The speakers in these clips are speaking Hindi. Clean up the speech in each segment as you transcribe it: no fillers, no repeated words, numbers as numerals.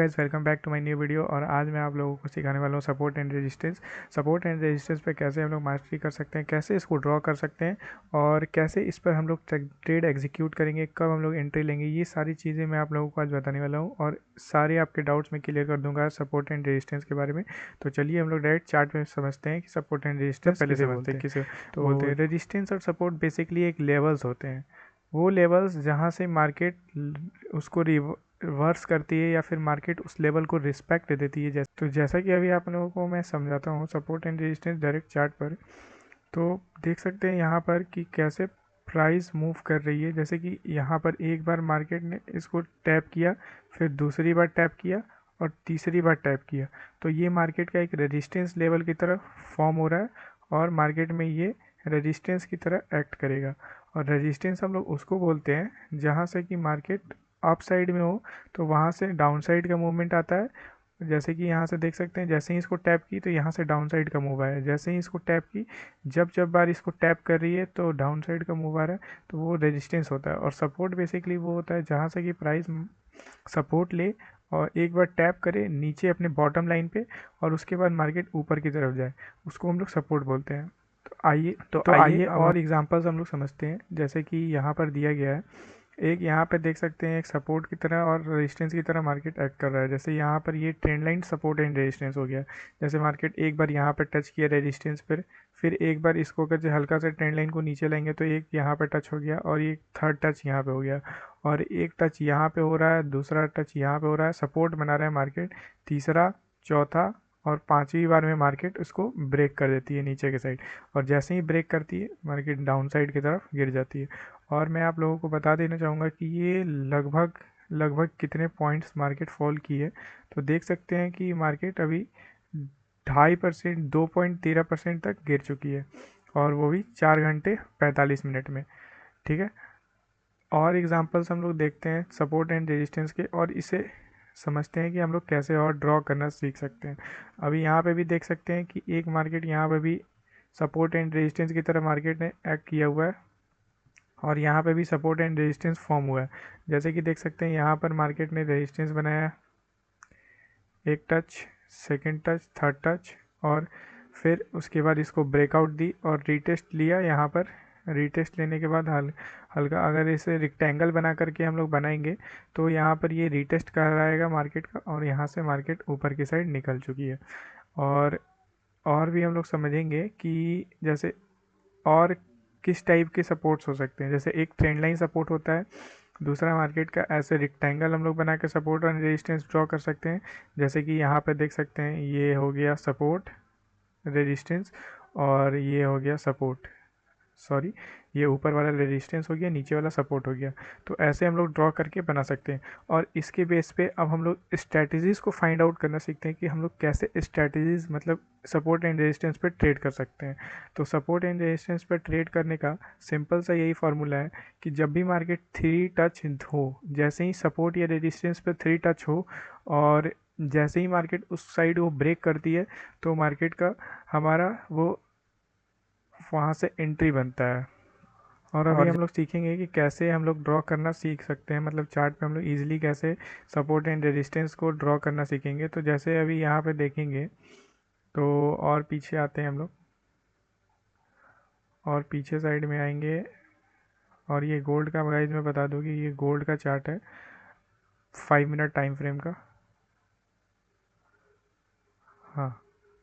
Guys welcome back to my new video. और आज मैं आप लोगों को सिखाने वाला हूँ सपोर्ट एंड रेजिस्टेंस पे कैसे हम लोग मास्टरी कर सकते हैं, कैसे इसको ड्रॉ कर सकते हैं और कैसे इस पर हम लोग ट्रेड एग्जीक्यूट करेंगे, कब हम लोग एंट्री लेंगे। ये सारी चीज़ें मैं आप लोगों को आज बताने वाला हूँ और सारे आपके डाउट्स मैं क्लियर कर दूंगा सपोर्ट एंड रेजिस्टेंस के बारे में। तो चलिए हम लोग डायरेक्ट चार्ट में समझते हैं कि सपोर्ट एंड रेजिस्टेंस पहले किसे समझते बोलते हैं हैं। किसे तो बोलते हैं। रेजिस्टेंस और सपोर्ट बेसिकली एक लेवल्स होते हैं, वो लेवल्स जहाँ से मार्केट उसको रिवर्स करती है या फिर मार्केट उस लेवल को रिस्पेक्ट देती है। जैसा कि अभी आप लोगों को मैं समझाता हूँ support and resistance direct chart पर। तो देख सकते हैं यहाँ पर कि कैसे प्राइस मूव कर रही है। जैसे कि यहाँ पर एक बार मार्केट ने इसको टैप किया, फिर दूसरी बार टैप किया और तीसरी बार टैप किया, तो ये मार्केट का एक रेजिस्टेंस लेवल की तरह फॉर्म हो रहा है और मार्केट में ये रेजिस्टेंस की तरह एक्ट करेगा। और रेजिस्टेंस हम लोग उसको बोलते हैं जहाँ से कि मार्केट अप साइड में हो तो वहाँ से डाउन साइड का मूवमेंट आता है। जैसे कि यहाँ से देख सकते हैं, जैसे ही इसको टैप की तो यहाँ से डाउन साइड का मूव आया है, जैसे ही इसको टैप की जब जब बार इसको टैप कर रही है तो डाउन साइड का मूव आ रहा है, तो वो रेजिस्टेंस होता है। और सपोर्ट बेसिकली वो होता है जहाँ से कि प्राइस सपोर्ट ले और एक बार टैप करे नीचे अपने बॉटम लाइन पे और उसके बाद मार्केट ऊपर की तरफ जाए, उसको हम लोग सपोर्ट बोलते हैं। तो आइए अब और एग्जांपल्स हम लोग समझते हैं। जैसे कि यहाँ पर दिया गया है, एक यहाँ पे देख सकते हैं एक सपोर्ट की तरह और रेजिस्टेंस की तरह मार्केट एक्ट कर रहा है। जैसे यहाँ पर ये trend line support and resistance हो गया। जैसे मार्केट एक बार यहाँ पर टच किया रेजिस्टेंस पर, फिर एक बार इसको अगर जो हल्का सा ट्रेंड लाइन को नीचे लाएंगे तो एक यहाँ पर टच हो गया और एक थर्ड टच यहाँ पे हो गया और एक टच यहाँ पे हो रहा है, दूसरा टच यहाँ पे हो रहा है, सपोर्ट बना रहा है मार्केट। तीसरा, चौथा और पांचवी बार में मार्केट उसको ब्रेक कर देती है नीचे के साइड, और जैसे ही ब्रेक करती है मार्केट डाउन साइड की तरफ गिर जाती है। और मैं आप लोगों को बता देना चाहूँगा कि ये लगभग लगभग कितने पॉइंट्स मार्केट फॉल की है। तो देख सकते हैं कि मार्केट अभी 2.5%, 2.13% तक गिर चुकी है और वो भी 4 घंटे 45 मिनट में। ठीक है, और एग्जांपल्स हम लोग देखते हैं सपोर्ट एंड रेजिस्टेंस के और इसे समझते हैं कि हम लोग कैसे और ड्रॉ करना सीख सकते हैं। अभी यहाँ पे भी देख सकते हैं कि एक मार्केट यहाँ पे भी सपोर्ट एंड रेजिस्टेंस की तरह मार्केट ने एक्ट किया हुआ है और यहाँ पे भी सपोर्ट एंड रेजिस्टेंस फॉर्म हुआ है। जैसे कि देख सकते हैं यहाँ पर मार्केट ने रेजिस्टेंस बनाया, एक touch, second touch, third touch और फिर उसके बाद इसको ब्रेकआउट दी और रीटेस्ट लिया। यहाँ पर रीटेस्ट लेने के बाद हल्का अगर इसे रिक्टेंगल बना करके हम लोग बनाएंगे तो यहाँ पर ये रीटेस्ट कराएगा मार्केट का और यहाँ से मार्केट ऊपर की साइड निकल चुकी है। और भी हम लोग समझेंगे कि जैसे और किस टाइप के सपोर्ट्स हो सकते हैं। जैसे एक ट्रेंड लाइन सपोर्ट होता है, दूसरा मार्केट का ऐसे रेक्टेंगल हम लोग बना के सपोर्ट और रेजिस्टेंस ड्रॉ कर सकते हैं। जैसे कि यहाँ पे देख सकते हैं ये हो गया सपोर्ट रेजिस्टेंस और ये हो गया सपोर्ट, सॉरी, ये ऊपर वाला रेजिस्टेंस हो गया, नीचे वाला सपोर्ट हो गया। तो ऐसे हम लोग ड्रॉ करके बना सकते हैं और इसके बेस पे अब हम लोग स्ट्रैटेजीज़ को फाइंड आउट करना सीखते हैं कि हम लोग कैसे स्ट्रैटेजीज़ मतलब सपोर्ट एंड रेजिस्टेंस पे ट्रेड कर सकते हैं। तो सपोर्ट एंड रेजिस्टेंस पे ट्रेड करने का सिंपल सा यही फार्मूला है कि जब भी मार्केट 3 टच हो, जैसे ही सपोर्ट या रेजिस्टेंस पे 3 टच हो और जैसे ही मार्केट उस साइड वो ब्रेक करती है तो मार्केट का हमारा वो वहाँ से एंट्री बनता है। और अभी हम लोग सीखेंगे कि कैसे हम लोग ड्रॉ करना सीख सकते हैं, मतलब चार्ट पे हम लोग इजीली कैसे सपोर्ट एंड रेजिस्टेंस को ड्रॉ करना सीखेंगे। तो जैसे अभी यहाँ पे देखेंगे तो और पीछे आते हैं हम लोग और पीछे साइड में आएंगे और ये गोल्ड का गाइस मैं बता दूँ कि ये गोल्ड का चार्ट है 5 मिनट टाइम फ्रेम का। हाँ,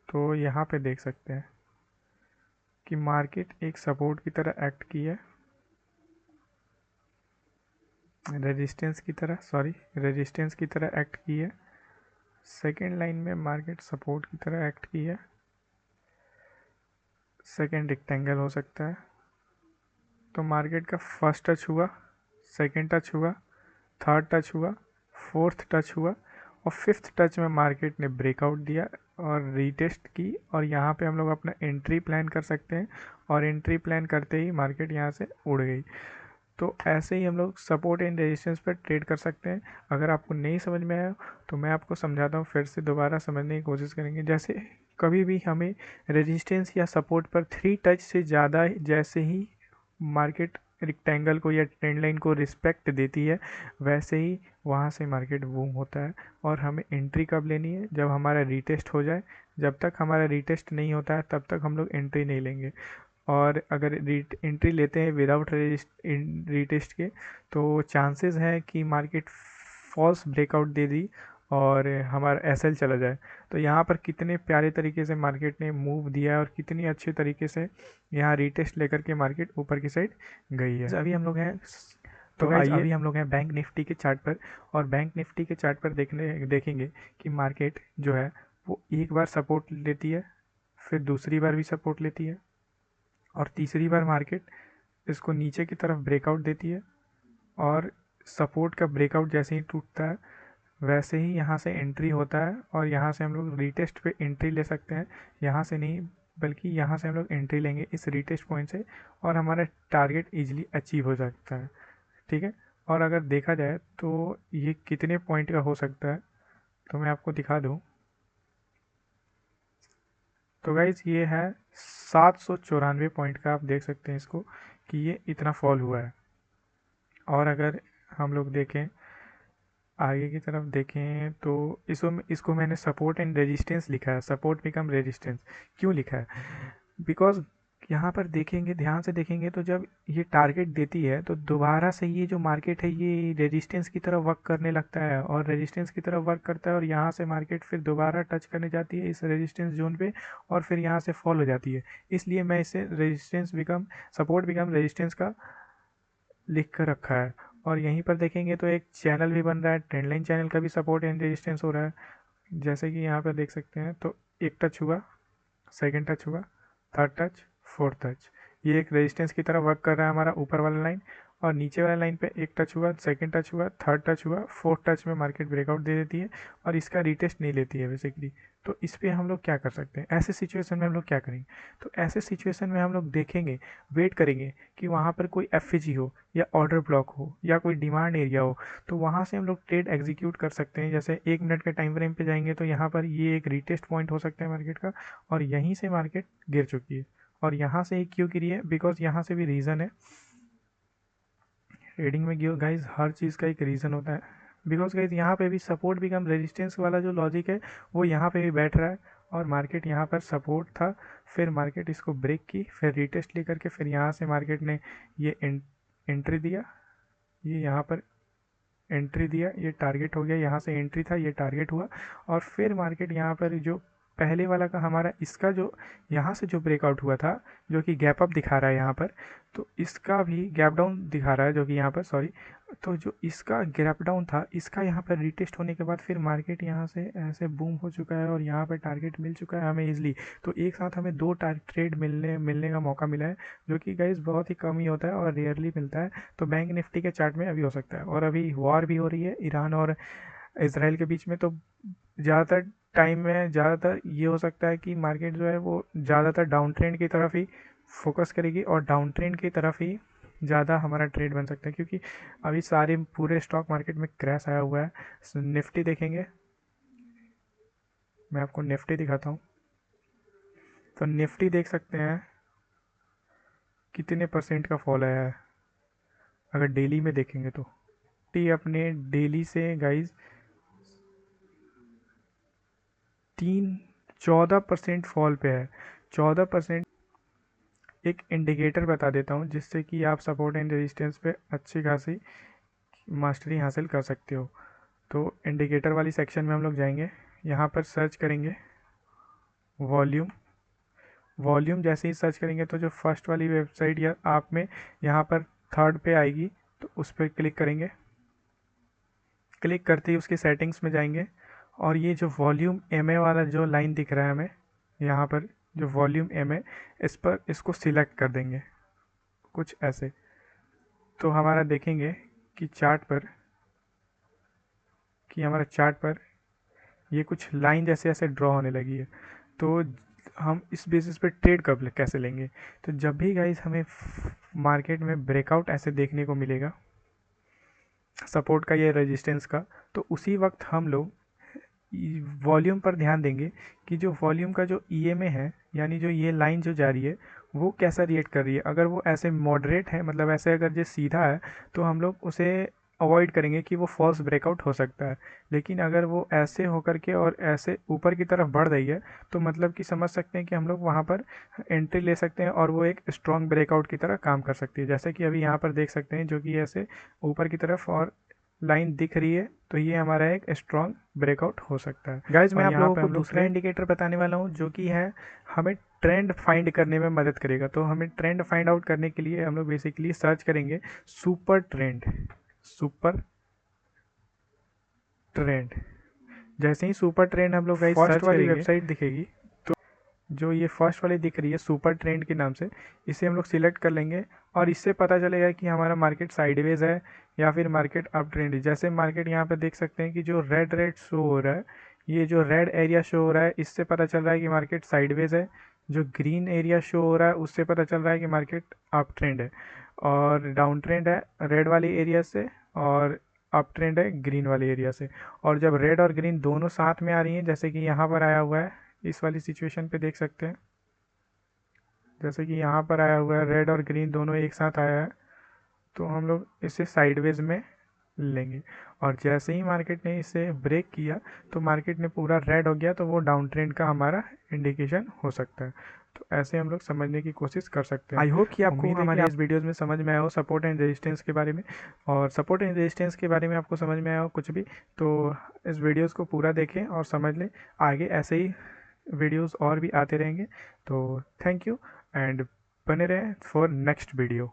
तो यहाँ पे देख सकते हैं कि मार्केट एक सपोर्ट की तरह एक्ट की है, रेजिस्टेंस की तरह एक्ट की है। सेकेंड लाइन में मार्केट सपोर्ट की तरह एक्ट की है, सेकेंड रेक्टेंगल हो सकता है। तो मार्केट का फर्स्ट टच हुआ, सेकेंड टच हुआ, थर्ड टच हुआ, फोर्थ टच हुआ और फिफ्थ टच में मार्केट ने ब्रेकआउट दिया और रीटेस्ट की और यहाँ पे हम लोग अपना एंट्री प्लान कर सकते हैं और एंट्री प्लान करते ही मार्केट यहाँ से उड़ गई। तो ऐसे ही हम लोग सपोर्ट एंड रेजिस्टेंस पर ट्रेड कर सकते हैं। अगर आपको नहीं समझ में आया तो मैं आपको समझाता हूँ, फिर से दोबारा समझने की कोशिश करेंगे। जैसे कभी भी हमें रेजिस्टेंस या सपोर्ट पर 3 टच से ज़्यादा जैसे ही मार्केट रेक्टेंगल को या ट्रेंड लाइन को रिस्पेक्ट देती है, वैसे ही वहाँ से मार्केट बूम होता है। और हमें एंट्री कब लेनी है? जब हमारा रीटेस्ट हो जाए। जब तक हमारा रीटेस्ट नहीं होता है तब तक हम लोग एंट्री नहीं लेंगे। और अगर एंट्री लेते हैं विदाउट रीटेस्ट के, तो चांसेस है कि मार्केट फॉल्स ब्रेकआउट दे दी और हमारा एसएल चला जाए। तो यहाँ पर कितने प्यारे तरीके से मार्केट ने मूव दिया है और कितनी अच्छे तरीके से यहाँ रीटेस्ट लेकर के मार्केट ऊपर की साइड गई है। अभी हम लोग हैं तो आइए अभी हम लोग हैं बैंक निफ्टी के चार्ट पर। और बैंक निफ्टी के चार्ट पर देखेंगे कि मार्केट जो है वो एक बार सपोर्ट लेती है, फिर दूसरी बार भी सपोर्ट लेती है, और तीसरी बार मार्केट इसको नीचे की तरफ ब्रेकआउट देती है। और सपोर्ट का ब्रेकआउट जैसे ही टूटता है वैसे ही यहाँ से एंट्री होता है, और यहाँ से हम लोग रीटेस्ट पे एंट्री ले सकते हैं। यहाँ से नहीं, बल्कि यहाँ से हम लोग एंट्री लेंगे इस रीटेस्ट पॉइंट से, और हमारा टारगेट इजीली अचीव हो सकता है। ठीक है। और अगर देखा जाए तो ये कितने पॉइंट का हो सकता है, तो मैं आपको दिखा दूँ। तो गाइज ये है 794 पॉइंट का, आप देख सकते हैं इसको कि ये इतना फॉल हुआ है। और अगर हम लोग देखें आगे की तरफ देखें तो इसको मैंने सपोर्ट एंड रेजिस्टेंस लिखा है, सपोर्ट बिकम रेजिस्टेंस। क्यों लिखा है? बिकॉज यहाँ पर देखेंगे, ध्यान से देखेंगे तो जब ये टारगेट देती है तो दोबारा से ये जो मार्केट है ये रेजिस्टेंस की तरफ वर्क करने लगता है, और रेजिस्टेंस की तरफ वर्क करता है, और यहाँ से मार्केट फिर दोबारा टच करने जाती है इस रेजिस्टेंस जोन पे, और फिर यहाँ से फॉल हो जाती है। इसलिए मैं इसे resistance become support become resistance का लिख कर रखा है। और यहीं पर देखेंगे तो एक चैनल भी बन रहा है, ट्रेंड लाइन चैनल का भी सपोर्ट एंड रेजिस्टेंस हो रहा है, जैसे कि यहाँ पर देख सकते हैं। तो एक टच हुआ, सेकंड टच हुआ, थर्ड टच, फोर्थ टच, ये एक रेजिस्टेंस की तरह वर्क कर रहा है हमारा ऊपर वाला लाइन। और नीचे वाला लाइन पे एक टच हुआ, सेकंड टच हुआ, थर्ड टच हुआ, फोर्थ टच में मार्केट ब्रेकआउट दे देती है और इसका रीटेस्ट नहीं लेती है बेसिकली। तो इस पर हम लोग क्या कर सकते हैं? ऐसे सिचुएशन में हम लोग क्या करेंगे? तो ऐसे सिचुएशन में हम लोग देखेंगे, वेट करेंगे कि वहाँ पर कोई एफजी हो या ऑर्डर ब्लॉक हो या कोई डिमांड एरिया हो, तो वहाँ से हम लोग ट्रेड एग्जीक्यूट कर सकते हैं। जैसे 1 मिनट के टाइम फ्रेम पे जाएंगे तो यहाँ पर ये एक रीटेस्ट पॉइंट हो सकता है मार्केट का, और यहीं से मार्केट गिर चुकी है। और यहाँ से ही क्यों गिरी है? बिकॉज यहाँ से भी रीज़न है। ट्रेडिंग में गियो गाइज हर चीज़ का एक रीज़न होता है। बिकॉज गाइज यहाँ पे भी सपोर्ट बिकम रेजिस्टेंस वाला जो लॉजिक है वो यहाँ पे भी बैठ रहा है, और मार्केट यहाँ पर सपोर्ट था, फिर मार्केट इसको ब्रेक की, फिर रीटेस्ट लेकर के फिर यहाँ से मार्केट ने ये एंट्री दिया, ये यहाँ पर एंट्री दिया, ये टारगेट हो गया, यहाँ से एंट्री था, ये टारगेट हुआ। और फिर मार्केट यहाँ पर जो पहले वाला का हमारा इसका जो यहाँ से जो ब्रेकआउट हुआ था, जो कि गैप अप दिखा रहा है यहाँ पर, तो इसका भी गैप डाउन दिखा रहा है जो कि यहाँ पर, सॉरी, तो जो इसका गैप डाउन था इसका यहाँ पर रीटेस्ट होने के बाद फिर मार्केट यहाँ से ऐसे बूम हो चुका है, और यहाँ पर टारगेट मिल चुका है हमें इजली। तो एक साथ हमें 2 ट्रेड मिलने का मौका मिला है, जो कि गाइज बहुत ही कम ही होता है और रेयरली मिलता है। तो बैंक निफ्टी के चार्ट में अभी हो सकता है। और अभी वॉर भी हो रही है ईरान और इसराइल के बीच में, तो ज़्यादातर टाइम में ज़्यादातर ये हो सकता है कि मार्केट जो है वो ज़्यादातर डाउन ट्रेंड की तरफ ही फोकस करेगी, और डाउन ट्रेंड की तरफ ही ज़्यादा हमारा ट्रेड बन सकता है, क्योंकि अभी सारे पूरे स्टॉक मार्केट में क्रैश आया हुआ है। निफ्टी देखेंगे, मैं आपको निफ्टी दिखाता हूँ। तो निफ्टी देख सकते हैं कितने परसेंट का फॉल आया है। अगर डेली में देखेंगे तो निफ्टी अपने डेली से गाइज 14% फॉल पे है, 14%। एक इंडिकेटर बता देता हूँ जिससे कि आप सपोर्ट एंड रेजिस्टेंस पे अच्छी खासी मास्टरी हासिल कर सकते हो। तो इंडिकेटर वाली सेक्शन में हम लोग जाएंगे, यहाँ पर सर्च करेंगे वॉल्यूम। वॉल्यूम जैसे ही सर्च करेंगे तो जो फर्स्ट वाली वेबसाइट या आप में यहाँ पर थर्ड पे आएगी, तो उस पर क्लिक करेंगे। क्लिक करते ही उसकी सेटिंग्स में जाएंगे, और ये जो वॉल्यूम एम ए वाला जो लाइन दिख रहा है हमें यहाँ पर, जो वॉल्यूम एम ए, इस पर इसको सिलेक्ट कर देंगे कुछ ऐसे। तो हमारा देखेंगे कि हमारा चार्ट पर ये कुछ लाइन जैसे ऐसे ड्रॉ होने लगी है। तो हम इस बेसिस पे ट्रेड कब कैसे लेंगे? तो जब भी गाइस हमें मार्केट में ब्रेकआउट ऐसे देखने को मिलेगा सपोर्ट का या रेजिस्टेंस का, तो उसी वक्त हम लोग वॉल्यूम पर ध्यान देंगे कि जो वॉल्यूम का जो ईएमए है, यानी जो ये लाइन जो जा रही है वो कैसा रिएक्ट कर रही है। अगर वो ऐसे मॉडरेट है, मतलब ऐसे अगर जो सीधा है, तो हम लोग उसे अवॉइड करेंगे कि वो फॉल्स ब्रेकआउट हो सकता है। लेकिन अगर वो ऐसे होकर के और ऐसे ऊपर की तरफ बढ़ रही है, तो मतलब कि समझ सकते हैं कि हम लोग वहाँ पर एंट्री ले सकते हैं और वो एक स्ट्रॉन्ग ब्रेकआउट की तरह काम कर सकती है। जैसे कि अभी यहाँ पर देख सकते हैं, जो कि ऐसे ऊपर की तरफ और लाइन दिख रही है, तो ये हमारा एक स्ट्रॉन्ग ब्रेकआउट हो सकता है। गाइज मैं आप लोगों को दूसरा इंडिकेटर बताने वाला हूँ, जो कि है हमें ट्रेंड फाइंड करने में मदद करेगा। तो हमें ट्रेंड फाइंड आउट करने के लिए हम लोग बेसिकली सर्च करेंगे सुपर ट्रेंड। सुपर ट्रेंड, जैसे ही सुपर ट्रेंड हम लोग फर्स्ट वाली वेबसाइट दिखेगी, तो जो ये फर्स्ट वाली दिख रही है सुपर ट्रेंड के नाम से, इसे हम लोग सिलेक्ट कर लेंगे और इससे पता चलेगा कि हमारा मार्केट साइडवेज है या फिर मार्केट अप ट्रेंड है। जैसे मार्केट यहाँ पे देख सकते हैं कि जो रेड रेड शो हो रहा है, ये जो रेड एरिया शो हो रहा है, इससे पता चल रहा है कि मार्केट साइडवेज है। जो ग्रीन एरिया शो हो रहा है, उससे पता चल रहा है कि मार्केट अप ट्रेंड है। और डाउन ट्रेंड है रेड वाली एरिया से, और अप ट्रेंड है ग्रीन वाले एरिया से। और जब रेड और ग्रीन दोनों साथ में आ रही हैं, जैसे कि यहाँ पर आया हुआ है, इस वाली सिचुएशन पे देख सकते हैं, जैसे कि यहाँ पर आया हुआ है, रेड और ग्रीन दोनों एक साथ आया है, तो हम लोग इसे साइडवेज में लेंगे। और जैसे ही मार्केट ने इसे ब्रेक किया, तो मार्केट ने पूरा रेड हो गया, तो वो डाउन ट्रेंड का हमारा इंडिकेशन हो सकता है। तो ऐसे हम लोग समझने की कोशिश कर सकते हैं। आई होप कि आपको हमारे इस वीडियोस में समझ में आया हो सपोर्ट एंड रेजिस्टेंस के बारे में। और सपोर्ट एंड रेजिस्टेंस के बारे में आपको समझ में आया हो कुछ भी, तो इस वीडियोस को पूरा देखें और समझ लें। आगे ऐसे ही वीडियोस और भी आते रहेंगे। तो थैंक यू एंड बने रहें फॉर नेक्स्ट वीडियो।